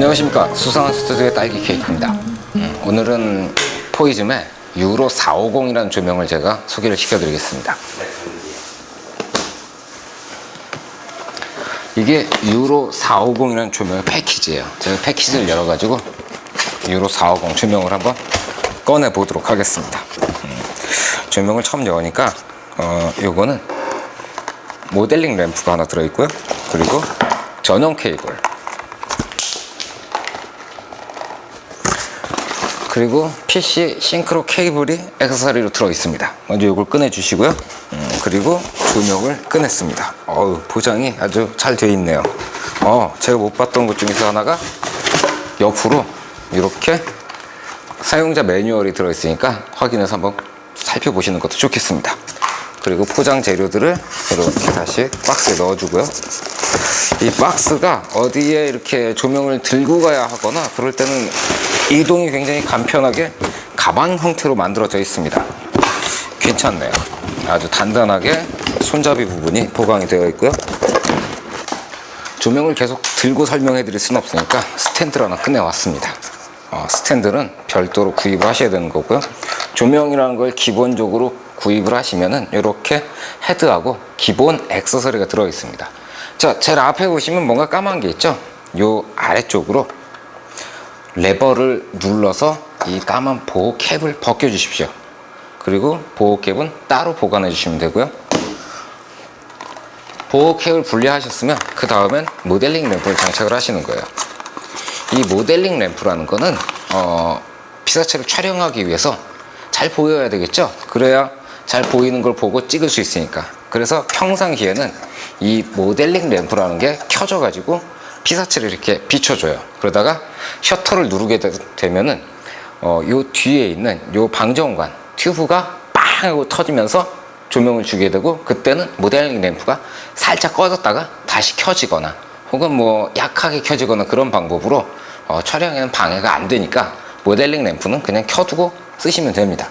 안녕하십니까. 수상한 스튜디오의 딸기 케이크입니다. 오늘은 포이즘의 유로 450이라는 조명을 제가 소개를 시켜드리겠습니다. 이게 유로 450이라는 조명의 패키지예요. 제가 패키지를 열어가지고 유로 450 조명을 한번 꺼내 보도록 하겠습니다. 조명을 처음 여니까 요거는 모델링 램프가 하나 들어있고요. 그리고 전용 케이블, 그리고 PC 싱크로 케이블이 액세서리로 들어있습니다. 먼저 이걸 꺼내주시고요. 그리고 조명을 꺼냈습니다. 포장이 아주 잘 되어 있네요. 제가 못 봤던 것 중에서 하나가 옆으로 이렇게 사용자 매뉴얼이 들어있으니까 확인해서 한번 살펴보시는 것도 좋겠습니다. 그리고 포장 재료들을 이렇게 다시 박스에 넣어주고요. 이 박스가 어디에 이렇게 조명을 들고 가야 하거나 그럴 때는 이동이 굉장히 간편하게 가방 형태로 만들어져 있습니다. 괜찮네요. 아주 단단하게 손잡이 부분이 보강이 되어 있고요. 조명을 계속 들고 설명해 드릴 수는 없으니까 스탠드를 하나 꺼내왔습니다. 스탠드는 별도로 구입을 하셔야 되는 거고요. 조명이라는 걸 기본적으로 구입을 하시면은 이렇게 헤드하고 기본 액세서리가 들어 있습니다. 자, 제일 앞에 보시면 뭔가 까만 게 있죠? 요 아래쪽으로 레버를 눌러서 이 까만 보호 캡을 벗겨 주십시오. 그리고 보호 캡은 따로 보관해 주시면 되고요. 보호 캡을 분리하셨으면 그 다음엔 모델링 램프를 장착을 하시는 거예요. 이 모델링 램프라는 거는 피사체를 촬영하기 위해서 잘 보여야 되겠죠? 그래야 잘 보이는 걸 보고 찍을 수 있으니까. 그래서 평상시에는 이 모델링 램프라는 게 켜져 가지고 피사체를 이렇게 비춰줘요. 그러다가 셔터를 누르게 되면은 요 뒤에 있는 요 방전관 튜브가 빵 하고 터지면서 조명을 주게 되고, 그때는 모델링 램프가 살짝 꺼졌다가 다시 켜지거나 혹은 뭐 약하게 켜지거나 그런 방법으로 촬영에는 방해가 안 되니까 모델링 램프는 그냥 켜두고 쓰시면 됩니다.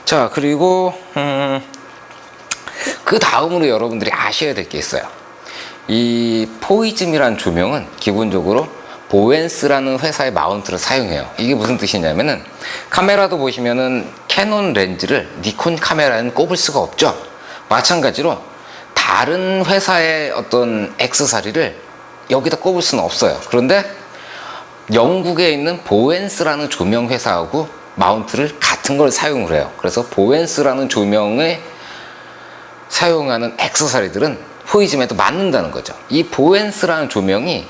자, 그리고 그 다음으로 여러분들이 아셔야 될 게 있어요. 이 포이즘이라는 조명은 기본적으로 보웬스라는 회사의 마운트를 사용해요. 이게 무슨 뜻이냐면은, 카메라도 보시면은 캐논 렌즈를 니콘 카메라에는 꼽을 수가 없죠. 마찬가지로 다른 회사의 어떤 액세서리를 여기다 꼽을 수는 없어요. 그런데 영국에 있는 보웬스라는 조명 회사하고 마운트를 같은 걸 사용을 해요. 그래서 보웬스라는 조명을 사용하는 액세서리들은 포이즘에도 맞는다는 거죠. 이 보웬스라는 조명이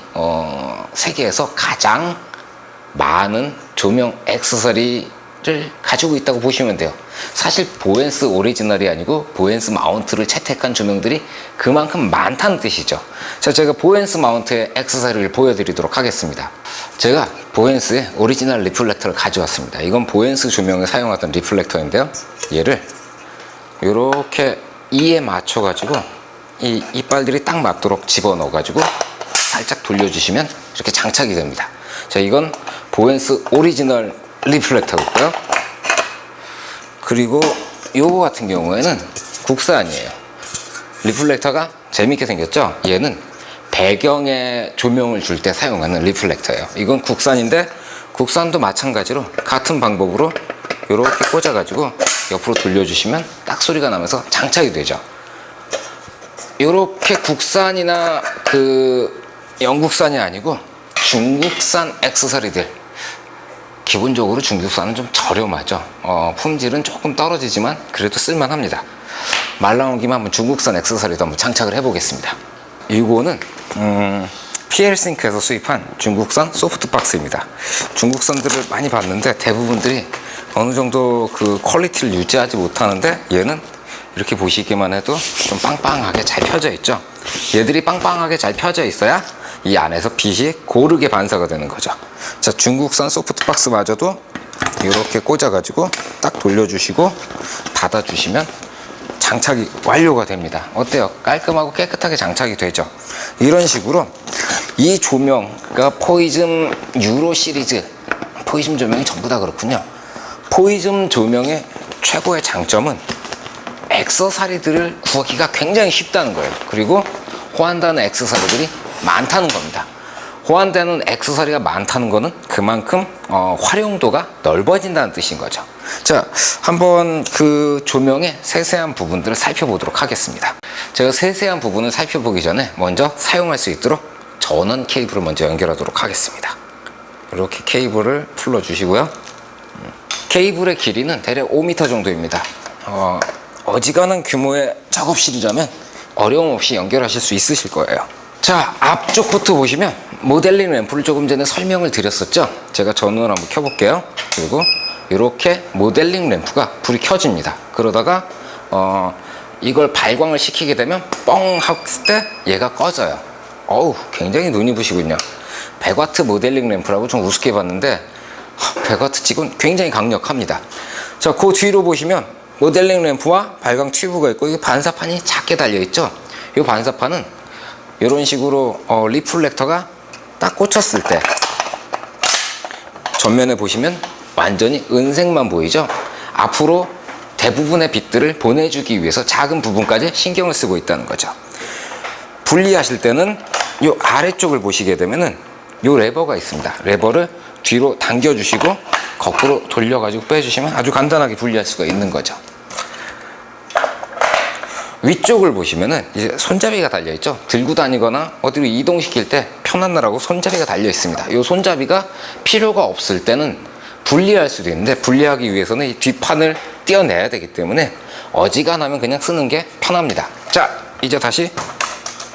세계에서 가장 많은 조명 액세서리를 가지고 있다고 보시면 돼요. 사실 보웬스 오리지널이 아니고 보웬스 마운트를 채택한 조명들이 그만큼 많다는 뜻이죠. 자, 제가 보웬스 마운트의 액세서리를 보여드리도록 하겠습니다. 제가 보웬스의 오리지널 리플렉터를 가져왔습니다. 이건 보웬스 조명에 사용하던 리플렉터인데요. 얘를 이렇게 이에 맞춰 가지고 이 이빨들이 딱 맞도록 집어넣어 가지고 살짝 돌려주시면 이렇게 장착이 됩니다. 자, 이건 보웬스 오리지널 리플렉터고요. 그리고 요거 같은 경우에는 국산이에요. 리플렉터가 재밌게 생겼죠? 얘는 배경에 조명을 줄 때 사용하는 리플렉터예요. 이건 국산인데, 국산도 마찬가지로 같은 방법으로 이렇게 꽂아 가지고 옆으로 돌려주시면 딱 소리가 나면서 장착이 되죠. 이렇게 국산이나 영국산이 아니고 중국산 액세서리들, 기본적으로 중국산은 좀 저렴하죠. 품질은 조금 떨어지지만 그래도 쓸만합니다. 말 나온 김에 한번 중국산 액세서리도 한번 장착을 해보겠습니다. 이거는 PL싱크에서 수입한 중국산 소프트박스입니다. 중국산들을 많이 봤는데 대부분들이 어느 정도 그 퀄리티를 유지하지 못하는데, 얘는 이렇게 보시기만 해도 좀 빵빵하게 잘 펴져 있죠. 얘들이 빵빵하게 잘 펴져 있어야 이 안에서 빛이 고르게 반사가 되는 거죠. 자, 중국산 소프트박스마저도 이렇게 꽂아 가지고 딱 돌려주시고 닫아주시면 장착이 완료가 됩니다. 어때요? 깔끔하고 깨끗하게 장착이 되죠. 이런 식으로 이 조명, 그러니까 포이즘 유로 시리즈 포이즘 조명이 전부 다 그렇군요. 포이즘 조명의 최고의 장점은 액세서리들을 구하기가 굉장히 쉽다는 거예요. 그리고 호환다는 액세서리들이 많다는 겁니다. 호환되는 액세서리가 많다는 거는 그만큼 활용도가 넓어진다는 뜻인 거죠. 자, 한번 그 조명의 세세한 부분들을 살펴보도록 하겠습니다. 제가 세세한 부분을 살펴보기 전에 먼저 사용할 수 있도록 전원 케이블을 먼저 연결하도록 하겠습니다. 이렇게 케이블을 풀러 주시고요. 케이블의 길이는 대략 5m 정도입니다. 어지간한 규모의 작업실이라면 어려움 없이 연결하실 수 있으실 거예요. 자, 앞쪽 부터 보시면 모델링 램프를 조금 전에 설명을 드렸었죠. 제가 전원을 한번 켜볼게요. 그리고 이렇게 모델링 램프가 불이 켜집니다. 그러다가 이걸 발광을 시키게 되면 뻥 했을 때 얘가 꺼져요. 어우, 굉장히 눈이 부시군요. 100W 모델링 램프라고 좀 우습게 봤는데 100W 찍은 굉장히 강력합니다. 자, 그 뒤로 보시면 모델링 램프와 발광 튜브가 있고 이 반사판이 작게 달려 있죠. 이 반사판은 이런 식으로 리플렉터가 딱 꽂혔을 때 전면에 보시면 완전히 은색만 보이죠. 앞으로 대부분의 빛들을 보내주기 위해서 작은 부분까지 신경을 쓰고 있다는 거죠. 분리하실 때는 이 아래쪽을 보시게 되면은 이 레버가 있습니다. 레버를 뒤로 당겨주시고 거꾸로 돌려가지고 빼주시면 아주 간단하게 분리할 수가 있는 거죠. 위쪽을 보시면은 이제 손잡이가 달려 있죠. 들고 다니거나 어디로 이동시킬 때 편안하라고 손잡이가 달려 있습니다. 이 손잡이가 필요가 없을 때는 분리할 수도 있는데 분리하기 위해서는 이 뒷판을 떼어내야 되기 때문에 어지간하면 그냥 쓰는 게 편합니다. 자, 이제 다시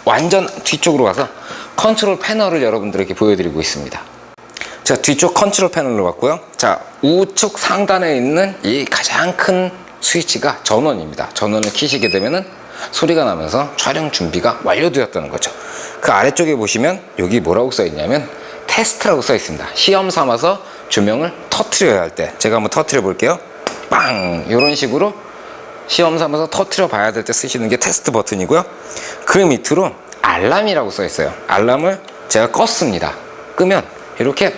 완전 뒤쪽으로 가서 컨트롤 패널을 여러분들에게 보여드리고 있습니다. 자, 뒤쪽 컨트롤 패널로 왔고요. 자, 우측 상단에 있는 이 가장 큰 스위치가 전원입니다. 전원을 켜시게 되면은 소리가 나면서 촬영 준비가 완료되었다는 거죠. 그 아래쪽에 보시면 여기 뭐라고 써 있냐면 테스트라고 써 있습니다. 시험 삼아서 조명을 터트려야 할 때 제가 한번 터트려 볼게요. 빵! 이런 식으로 시험 삼아서 터트려 봐야 될 때 쓰시는 게 테스트 버튼이고요. 그 밑으로 알람이라고 써 있어요. 알람을 제가 껐습니다. 끄면 이렇게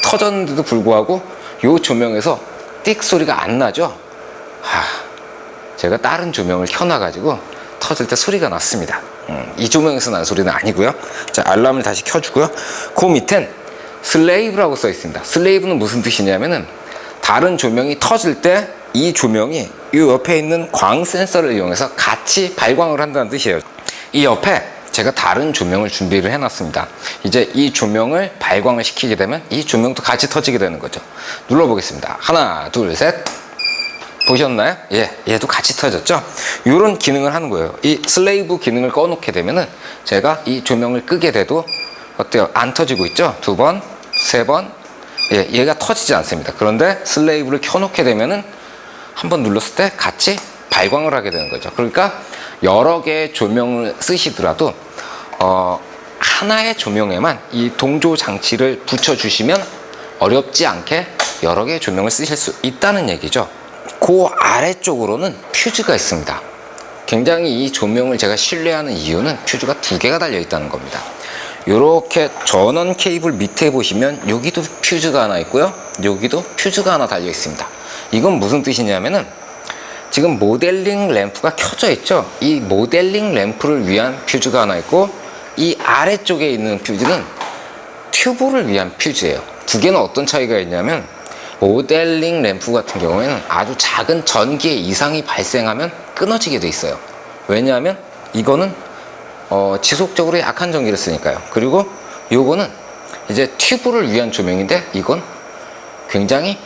터졌는데도 불구하고 이 조명에서 띡 소리가 안 나죠. 제가 다른 조명을 켜놔가지고 터질 때 소리가 났습니다. 이 조명에서 나는 소리는 아니고요. 자, 알람을 다시 켜주고요. 그 밑엔 슬레이브라고 써 있습니다. 슬레이브는 무슨 뜻이냐면은 다른 조명이 터질 때 이 조명이 이 옆에 있는 광 센서를 이용해서 같이 발광을 한다는 뜻이에요. 이 옆에 제가 다른 조명을 준비를 해놨습니다. 이제 이 조명을 발광을 시키게 되면 이 조명도 같이 터지게 되는 거죠. 눌러보겠습니다. 하나, 둘, 셋. 보셨나요? 예, 얘도 같이 터졌죠? 이런 기능을 하는 거예요. 이 슬레이브 기능을 꺼놓게 되면은 제가 이 조명을 끄게 돼도 어때요? 안 터지고 있죠? 두 번, 세 번. 예, 얘가 터지지 않습니다. 그런데 슬레이브를 켜놓게 되면은 한번 눌렀을 때 같이 발광을 하게 되는 거죠. 그러니까 여러 개의 조명을 쓰시더라도 하나의 조명에만 이 동조 장치를 붙여주시면 어렵지 않게 여러 개의 조명을 쓰실 수 있다는 얘기죠. 그 아래쪽으로는 퓨즈가 있습니다. 굉장히 이 조명을 제가 신뢰하는 이유는 퓨즈가 2개가 달려 있다는 겁니다. 이렇게 전원 케이블 밑에 보시면 여기도 퓨즈가 하나 있고요, 여기도 퓨즈가 하나 달려 있습니다. 이건 무슨 뜻이냐면은 지금 모델링 램프가 켜져 있죠. 이 모델링 램프를 위한 퓨즈가 하나 있고 이 아래쪽에 있는 퓨즈는 튜브를 위한 퓨즈예요. 2개는 어떤 차이가 있냐면 모델링 램프 같은 경우에는 아주 작은 전기의 이상이 발생하면 끊어지게 돼 있어요. 왜냐하면 이거는 지속적으로 약한 전기를 쓰니까요. 그리고 요거는 이제 튜브를 위한 조명인데 이건 굉장히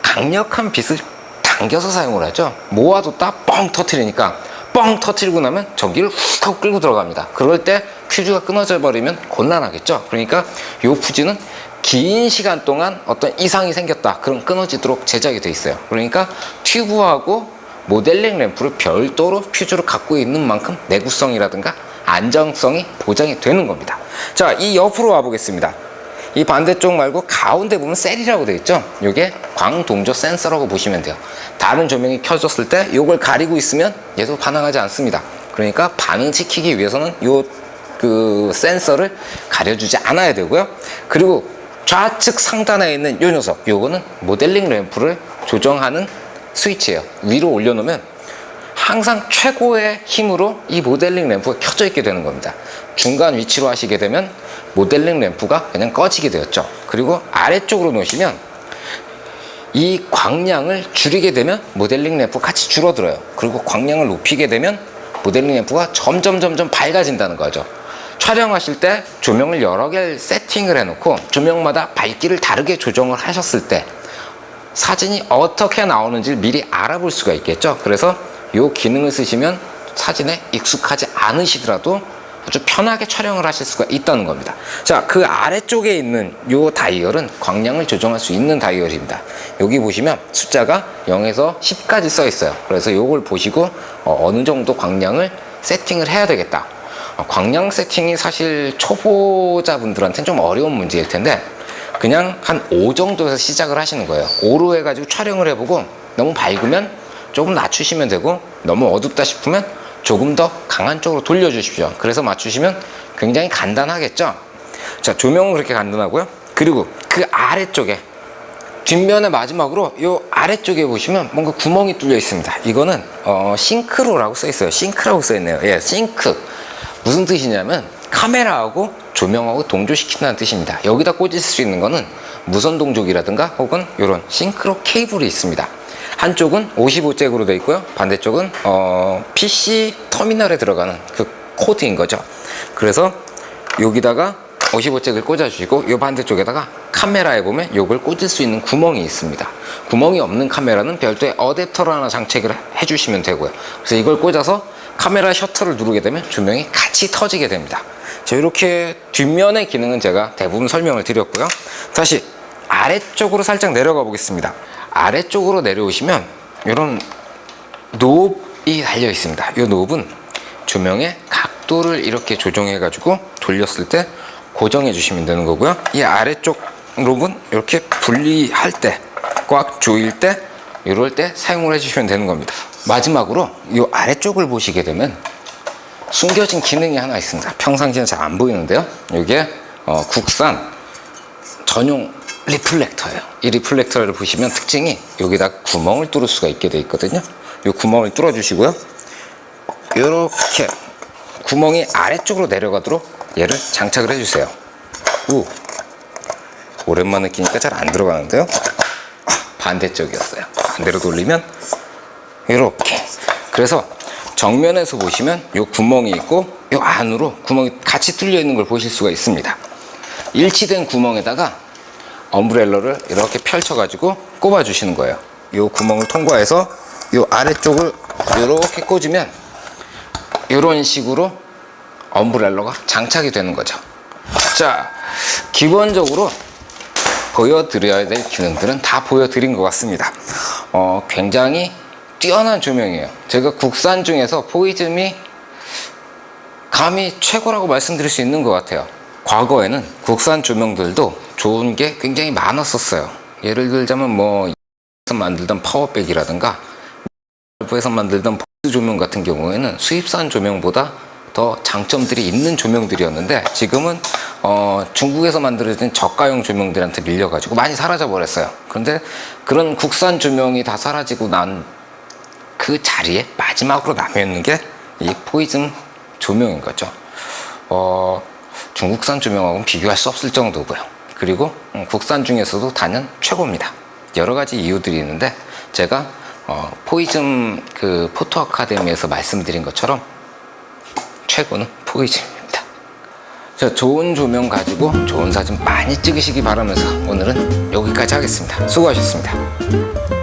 강력한 빛을 당겨서 사용을 하죠. 모아뒀다 뻥 터트리니까 뻥 터트리고 나면 전기를 훅 하고 끌고 들어갑니다. 그럴 때 퓨즈가 끊어져 버리면 곤란하겠죠. 그러니까 요 퓨즈는 긴 시간 동안 어떤 이상이 생겼다 그럼 끊어지도록 제작이 돼 있어요. 그러니까 튜브하고 모델링 램프를 별도로 퓨즈로 갖고 있는 만큼 내구성이라든가 안정성이 보장이 되는 겁니다. 자, 이 옆으로 와 보겠습니다. 이 반대쪽 말고 가운데 보면 셀이라고 되어 있죠. 이게 광동조 센서라고 보시면 돼요. 다른 조명이 켜졌을 때 이걸 가리고 있으면 얘도 반응하지 않습니다. 그러니까 반응시키기 위해서는 그 센서를 가려주지 않아야 되고요. 그리고 좌측 상단에 있는 이 녀석, 요거는 모델링 램프를 조정하는 스위치예요. 위로 올려놓으면 항상 최고의 힘으로 이 모델링 램프가 켜져 있게 되는 겁니다. 중간 위치로 하시게 되면 모델링 램프가 그냥 꺼지게 되었죠. 그리고 아래쪽으로 놓으시면 이 광량을 줄이게 되면 모델링 램프 같이 줄어들어요. 그리고 광량을 높이게 되면 모델링 램프가 점점 밝아진다는 거죠. 촬영하실 때 조명을 여러 개 세팅을 해놓고 조명마다 밝기를 다르게 조정을 하셨을 때 사진이 어떻게 나오는지 미리 알아볼 수가 있겠죠. 그래서 이 기능을 쓰시면 사진에 익숙하지 않으시더라도 아주 편하게 촬영을 하실 수가 있다는 겁니다. 자, 그 아래쪽에 있는 이 다이얼은 광량을 조정할 수 있는 다이얼입니다. 여기 보시면 숫자가 0에서 10까지 써 있어요. 그래서 이걸 보시고 어느 정도 광량을 세팅을 해야 되겠다. 광량 세팅이 사실 초보자분들한테는 좀 어려운 문제일 텐데 그냥 한 5 정도에서 시작을 하시는 거예요. 5로 해가지고 촬영을 해보고 너무 밝으면 조금 낮추시면 되고 너무 어둡다 싶으면 조금 더 강한 쪽으로 돌려주십시오. 그래서 맞추시면 굉장히 간단하겠죠. 자, 조명은 그렇게 간단하고요. 그리고 그 아래쪽에 뒷면의 마지막으로 이 아래쪽에 보시면 뭔가 구멍이 뚫려 있습니다. 이거는 싱크로라고 써 있어요. 싱크라고 써 있네요. 예, 싱크. 무슨 뜻이냐면 카메라하고 조명하고 동조시킨다는 뜻입니다. 여기다 꽂을 수 있는 거는 무선 동족이라든가 혹은 이런 싱크로 케이블이 있습니다. 한쪽은 55잭으로 되어 있고요. 반대쪽은 PC 터미널에 들어가는 그 코드인 거죠. 그래서 여기다가 55잭을 꽂아주시고 이 반대쪽에다가 카메라에 보면 이걸 꽂을 수 있는 구멍이 있습니다. 구멍이 없는 카메라는 별도의 어댑터를 하나 장착을 해주시면 되고요. 그래서 이걸 꽂아서 카메라 셔터를 누르게 되면 조명이 같이 터지게 됩니다. 자, 이렇게 뒷면의 기능은 제가 대부분 설명을 드렸고요. 다시 아래쪽으로 살짝 내려가 보겠습니다. 아래쪽으로 내려오시면 이런 노브이 달려 있습니다. 이 노브는 조명의 각도를 이렇게 조정해 가지고 돌렸을 때 고정해 주시면 되는 거고요. 이 아래쪽 노브는 이렇게 분리할 때, 꽉 조일 때, 이럴 때 사용을 해 주시면 되는 겁니다. 마지막으로 이 아래쪽을 보시게 되면 숨겨진 기능이 하나 있습니다. 평상시에는 잘 안 보이는데요. 이게 국산 전용 리플렉터예요. 이 리플렉터를 보시면 특징이 여기다 구멍을 뚫을 수가 있게 되어 있거든요. 이 구멍을 뚫어 주시고요. 이렇게 구멍이 아래쪽으로 내려가도록 얘를 장착을 해주세요. 오, 오랜만에 끼니까 잘 안 들어가는데요. 반대쪽이었어요. 반대로 돌리면 이렇게. 그래서 정면에서 보시면 이 구멍이 있고 이 안으로 구멍이 같이 뚫려 있는 걸 보실 수가 있습니다. 일치된 구멍에다가 엄브렐러를 이렇게 펼쳐가지고 꼽아 주시는 거예요. 이 구멍을 통과해서 이 아래쪽을 이렇게 꽂으면 이런 식으로 엄브렐러가 장착이 되는 거죠. 자, 기본적으로 보여드려야 될 기능들은 다 보여드린 것 같습니다. 굉장히 뛰어난 조명이에요. 제가 국산 중에서 포이즘이 감히 최고라고 말씀드릴 수 있는 것 같아요. 과거에는 국산 조명들도 좋은 게 굉장히 많았었어요. 예를 들자면 뭐 에서 만들던 파워백이라든가 에서 만들던 보스 조명 같은 경우에는 수입산 조명보다 더 장점들이 있는 조명들이었는데 지금은 중국에서 만들어진 저가용 조명들한테 밀려가지고 많이 사라져 버렸어요. 그런데 그런 국산 조명이 다 사라지고 난 그 자리에 마지막으로 남아있는 게 이 포이즘 조명인 거죠. 중국산 조명하고는 비교할 수 없을 정도고요. 그리고 국산 중에서도 단연 최고입니다. 여러 가지 이유들이 있는데 제가 포이즘 그 포토 아카데미에서 말씀드린 것처럼 최고는 포이즘입니다. 자, 좋은 조명 가지고 좋은 사진 많이 찍으시기 바라면서 오늘은 여기까지 하겠습니다. 수고하셨습니다.